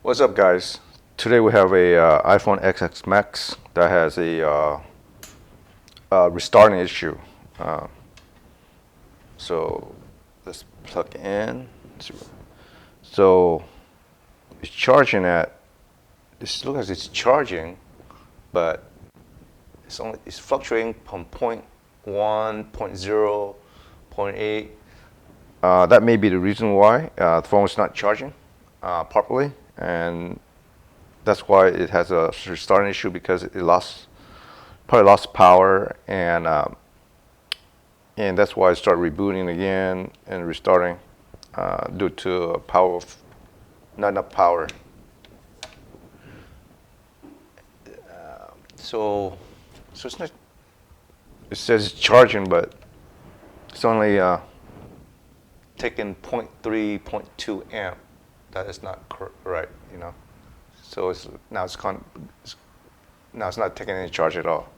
What's up, guys? Today we have a iPhone XX Max that has a restarting issue. Uh, so let's plug in. So it's charging at. This looks like it's charging, but it's fluctuating from point 0.1, point 0, point 0.8. That may be the reason why the phone is not charging properly, and that's why it has a restarting issue because it probably lost power, and that's why I started rebooting again and restarting due to not enough power. So, so it's not. It says it's charging, but it's only taking 0.3, 0.2 amp. That is not right, you know. So now it's not taking any charge at all.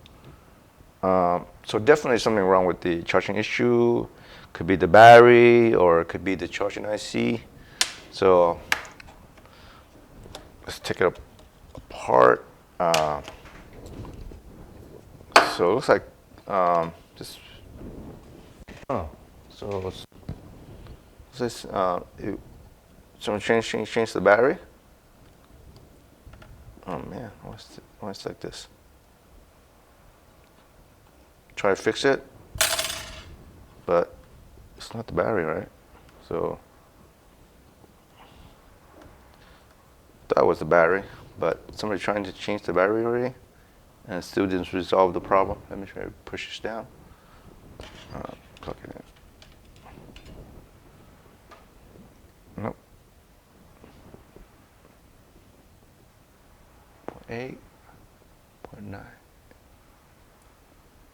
So definitely something wrong with the charging issue. Could be the battery or it could be the charging IC. So let's take it apart. So it looks like just so this someone change the battery. Oh man, why it's like this? Try to fix it, but it's not the battery, right? So that was the battery, but somebody trying to change the battery already, and it still didn't resolve the problem. Let me try to push this down. Plug it in. Nope. 0.8, 0.9.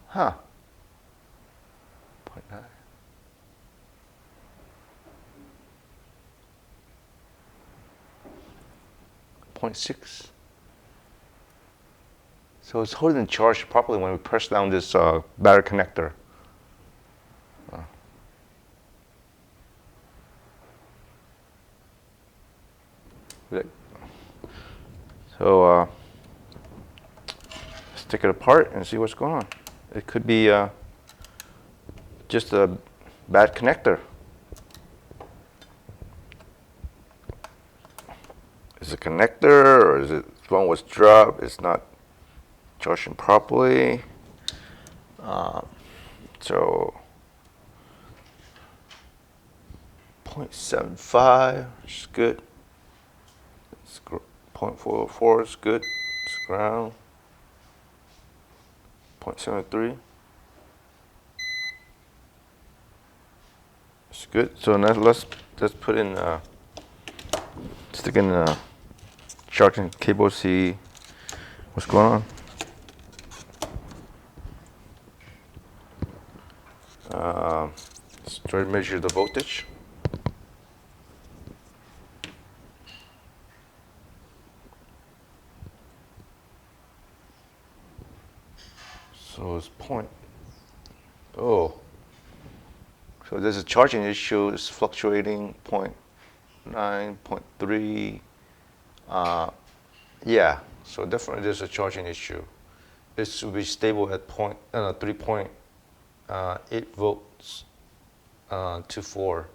Huh. 0.9. 0.6. So it's holding charge properly when we press down this battery connector. So let's take it apart and see what's going on. It could be just a bad connector. Is it a connector or is it phone was dropped? It's not charging properly. So 0.75 is good. 0.404 is good. It's ground. 0.73. It's good. So now let's put in stick in the charging cable. See what's going on. Let's try to measure the voltage. So it's point. Oh. So there's a charging issue. It's fluctuating 0.9, 0.3. Yeah. So definitely there's a charging issue. It should be stable at 3.8 volts to 4,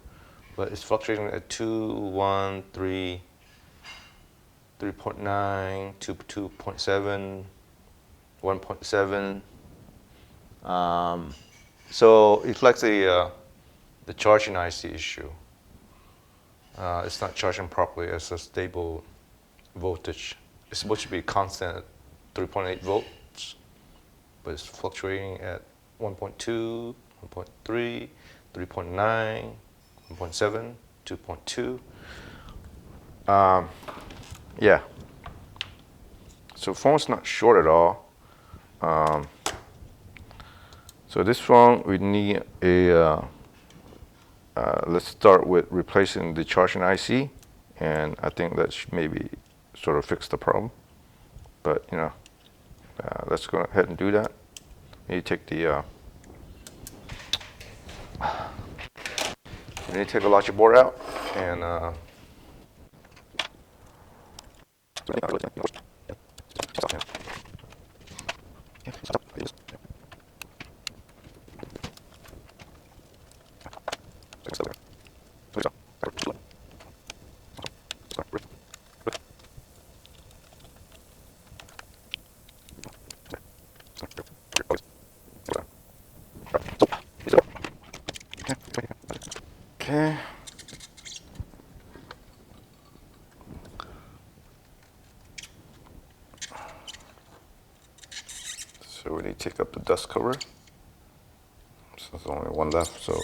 but it's fluctuating at 2, 1, 3, 3.9, 2.7, 1.7. So it reflects the charging IC issue. It's not charging properly as a stable voltage. It's supposed to be constant at 3.8 volts, but it's fluctuating at 1.2, 1.3, 3.9, 1.7, 2.2. Yeah. So phone's not short at all. So this phone, we need a, let's start with replacing the charging IC, and I think that should maybe sort of fix the problem. But, you know, let's go ahead and do that. You take the, you need to take the logic board out, and Okay. So we need to take up the dust cover. So there's only one left, so.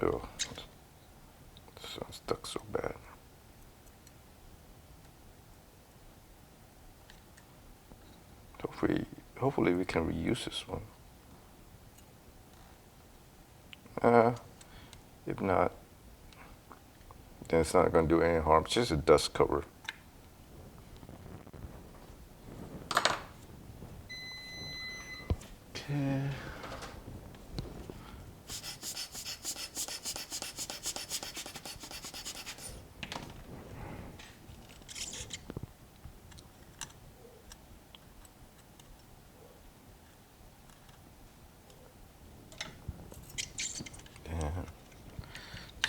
Oh, this one's stuck so bad. Hopefully we can reuse this one. If not, then it's not going to do any harm. It's just a dust cover. Okay.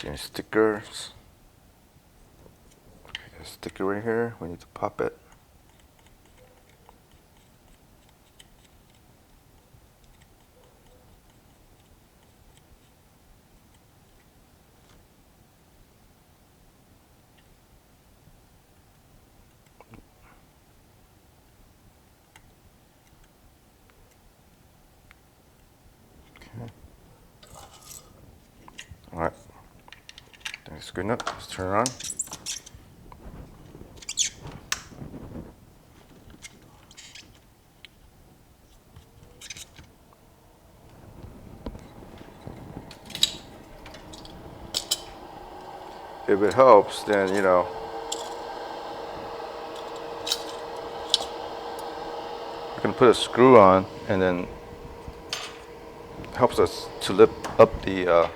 And stickers. Okay, got a sticker right here. We need to pop it. Okay. All right. That's good enough. Let's turn it on. If it helps, then, you know, we can put a screw on, and then helps us to lift up the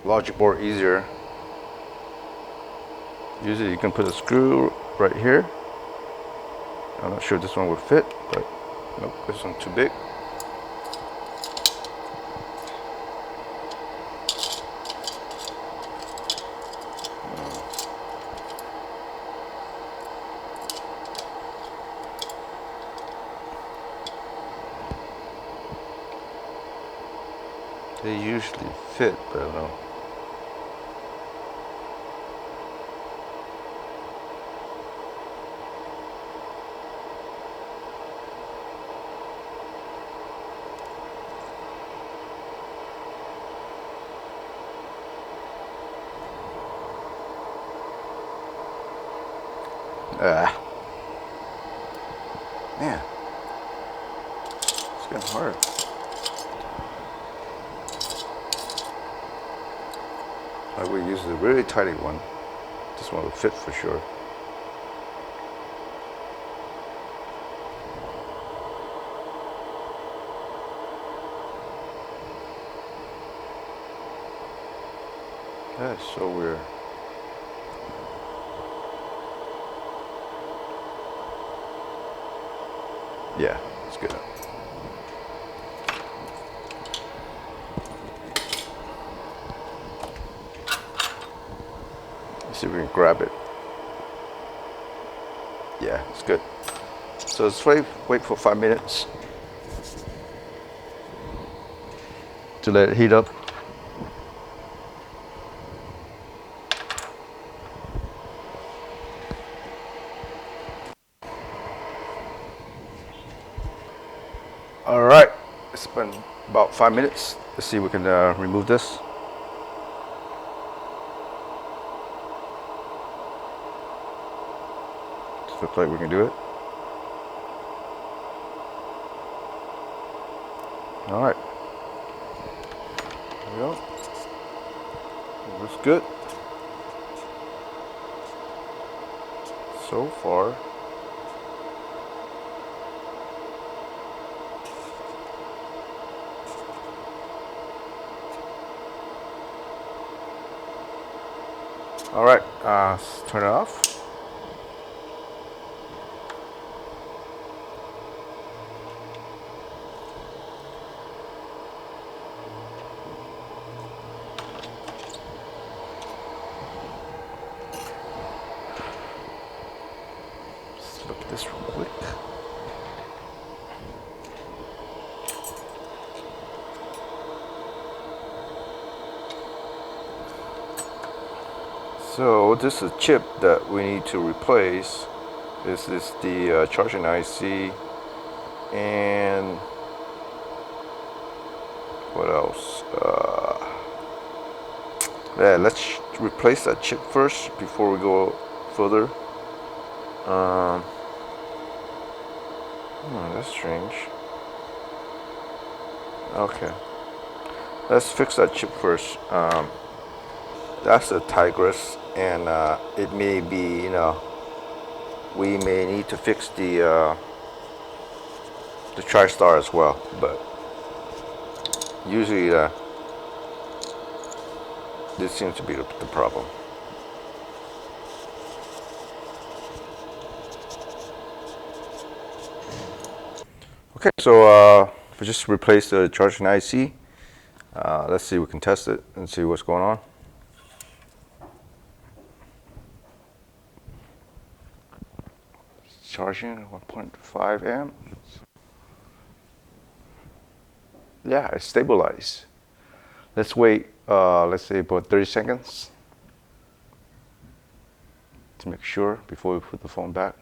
logic board easier. Usually you can put a screw right here. I'm not sure this one would fit, but nope, this one's too big. They usually fit, but I don't know. Man, it's getting hard. I would use a really tight one. This one will fit for sure. That is so weird. Yeah, it's good. Let's see if we can grab it. Yeah, it's good. So let's wait for 5 minutes to let it heat up. All right, it's been about 5 minutes. Let's see if we can remove this. Looks like we can do it. All right. There we go. Looks good. So far. All right, let's turn it off. Let's look at this real quick. So this is a chip that we need to replace. This is the charging IC, and what else? Yeah, let's replace that chip first before we go further. That's strange. Okay, let's fix that chip first. That's a Tigress, and it may be, we may need to fix the TriStar as well, but usually this seems to be the problem. Okay, so we just replaced the charging IC. Let's see, we can test it and see what's going on. Charging 1.5 amps. Yeah, it's stabilized. Let's wait, let's say about 30 seconds to make sure before we put the phone back.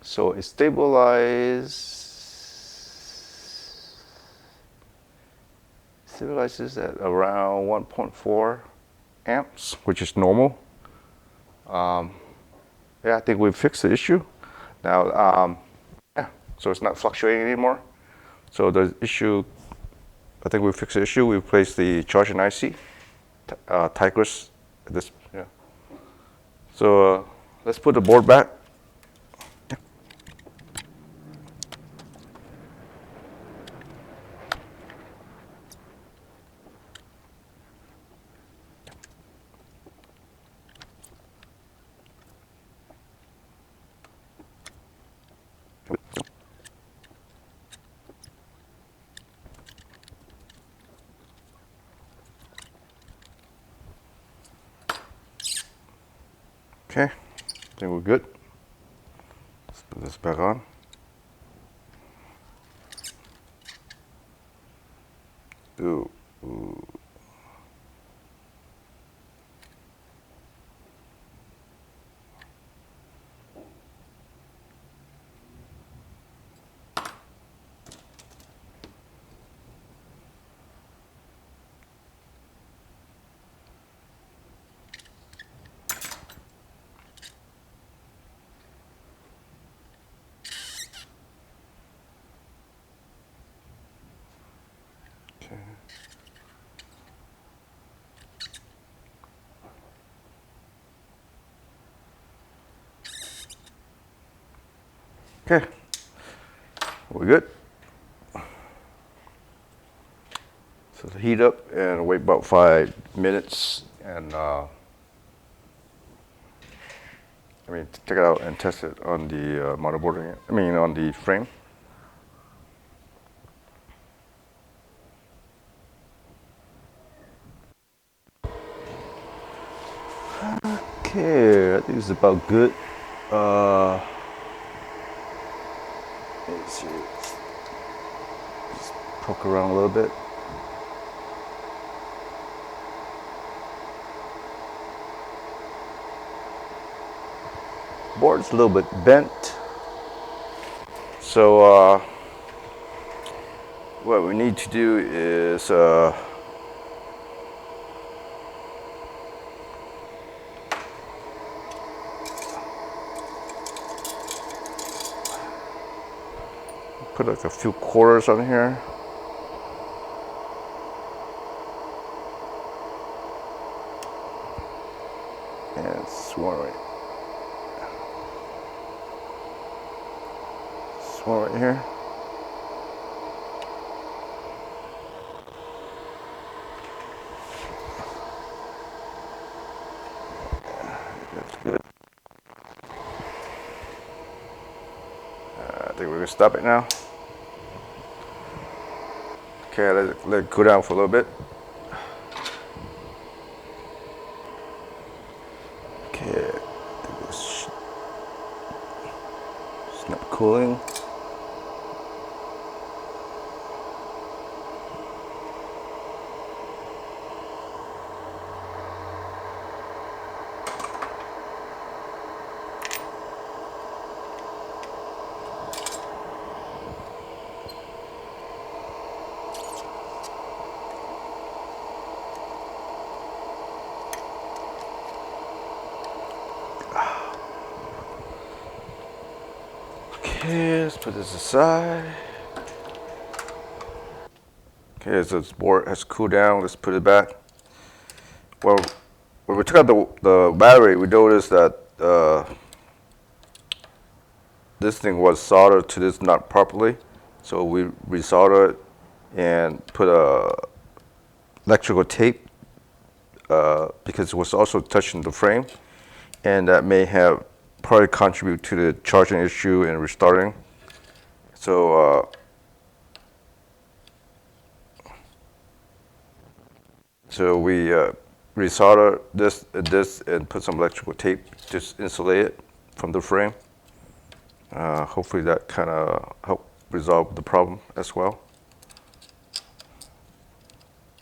So it stabilizes at around 1.4 amps, which is normal. Yeah, I think we've fixed the issue. Now, yeah, so it's not fluctuating anymore. So the issue, I think we fixed the issue. We replaced the charging IC, Tigress. Yeah. So let's put the board back. Okay, I think we're good. Let's put this back on. Ooh. Okay. Okay, we're good. So heat up and wait about 5 minutes, and I mean, take it out and test it on the motherboard again. I mean, on the frame. Okay, I think it's about good. Let's see. Just poke around a little bit. Board's a little bit bent. So what we need to do is put like a few quarters on here. And it's one right here. Good. I think we're gonna stop it now. Okay, let it cool down for a little bit. Okay, I think it's not cooling. Okay, let's put this aside. Okay, so this board has cooled down. Let's put it back. Well, when we took out the battery, we noticed that this thing was soldered to this nut properly. So we resoldered it and put a electrical tape because it was also touching the frame, and that may have probably contribute to the charging issue and restarting. So we resolder this and put some electrical tape, just insulate it from the frame. Hopefully that kind of help resolve the problem as well.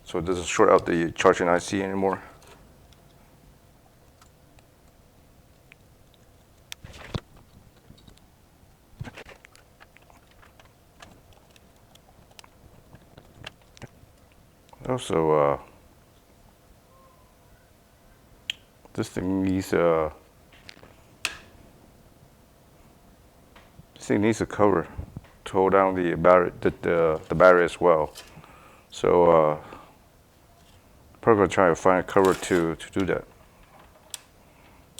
So it doesn't short out the charging IC anymore. Also, this thing needs a cover to hold down the battery, the battery as well. So probably gonna try to find a cover to do that.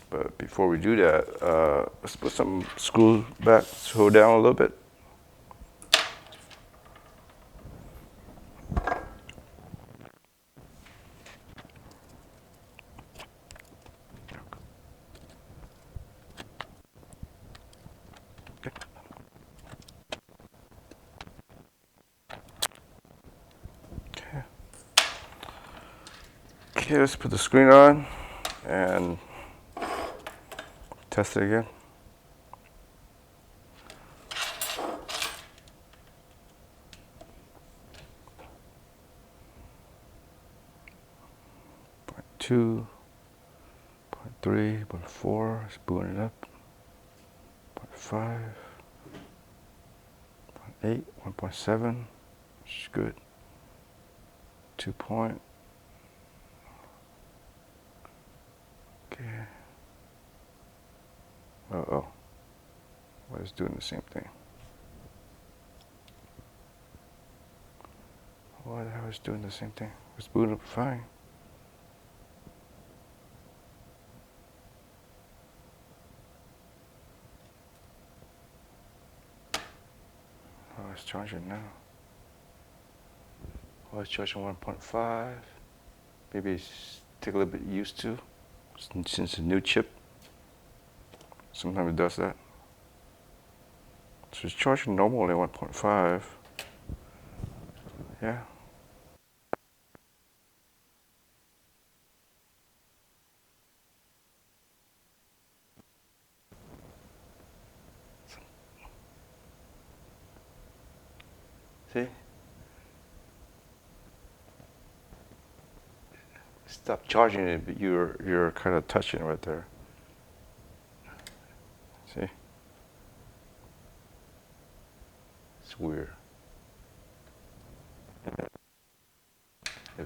But before we do that, let's put some screws back to hold down a little bit. Okay, let's put the screen on and test it again. Point 2, point 3, point 4, let's booting it up. Point 5, point 8, 1.7, which is good. 2 point. Okay. Oh. Well, it's doing the same thing. Why the hell is doing the same thing? It's booting up fine. Oh, it's charging now. Oh, it's charging 1.5. Maybe it's take a little bit used to, since it's a new chip. Sometimes it does that. So it's charging normally 1.5. Yeah. See? Stop charging it, but you're kind of touching it right there. See? It's weird.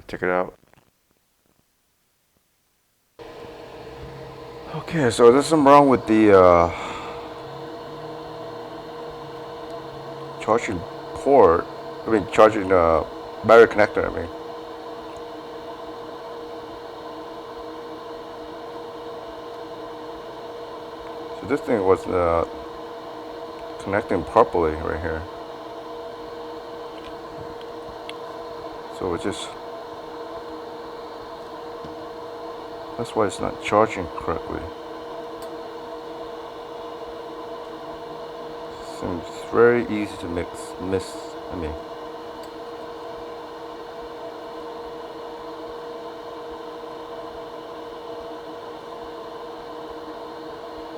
Take it out. Okay, so there's something wrong with the charging port. Charging battery connector. So this thing was connecting properly right here. So it just, that's why it's not charging correctly. and it's very easy to miss. I mean,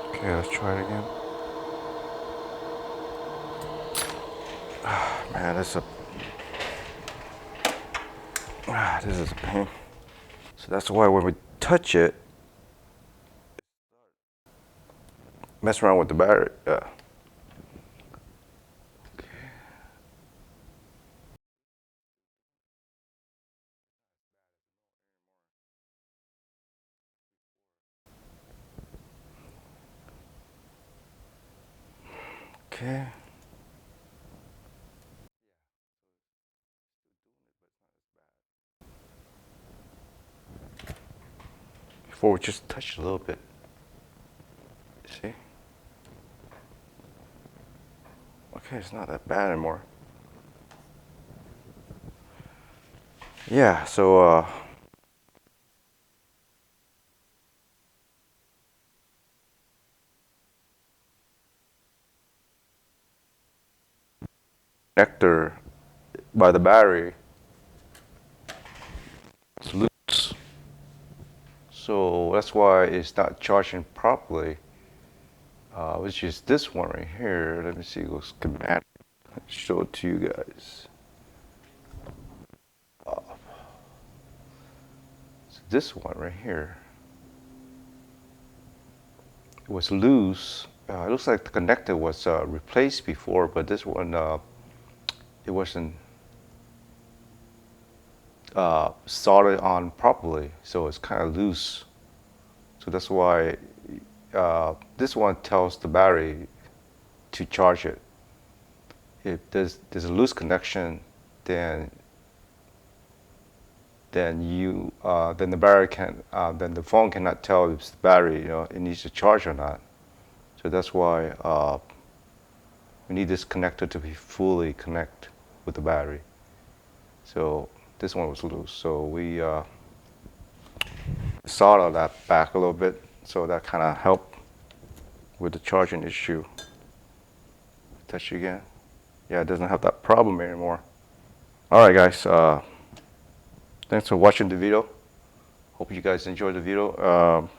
okay, let's try it again. Man, this is a pain. So that's why when we touch it, mess around with the battery. Okay. Before we just touch it a little bit. See? Okay, it's not that bad anymore. Yeah, so connector by the battery is loose. So that's why it's not charging properly. Which is this one right here. Let me see, go schematic. Show it to you guys. So this one right here. It was loose. It looks like the connector was replaced before, but this one it wasn't soldered on properly, so it's kind of loose. So that's why this one tells the battery to charge it. If there's a loose connection, then then the battery can then the phone cannot tell if the battery it needs to charge or not. So that's why we need this connector to be fully connect with the battery. So this one was loose, so we soldered that back a little bit, so that kind of helped with the charging issue. Touch it again. Yeah, it doesn't have that problem anymore. All right, guys. Thanks for watching the video. Hope you guys enjoyed the video.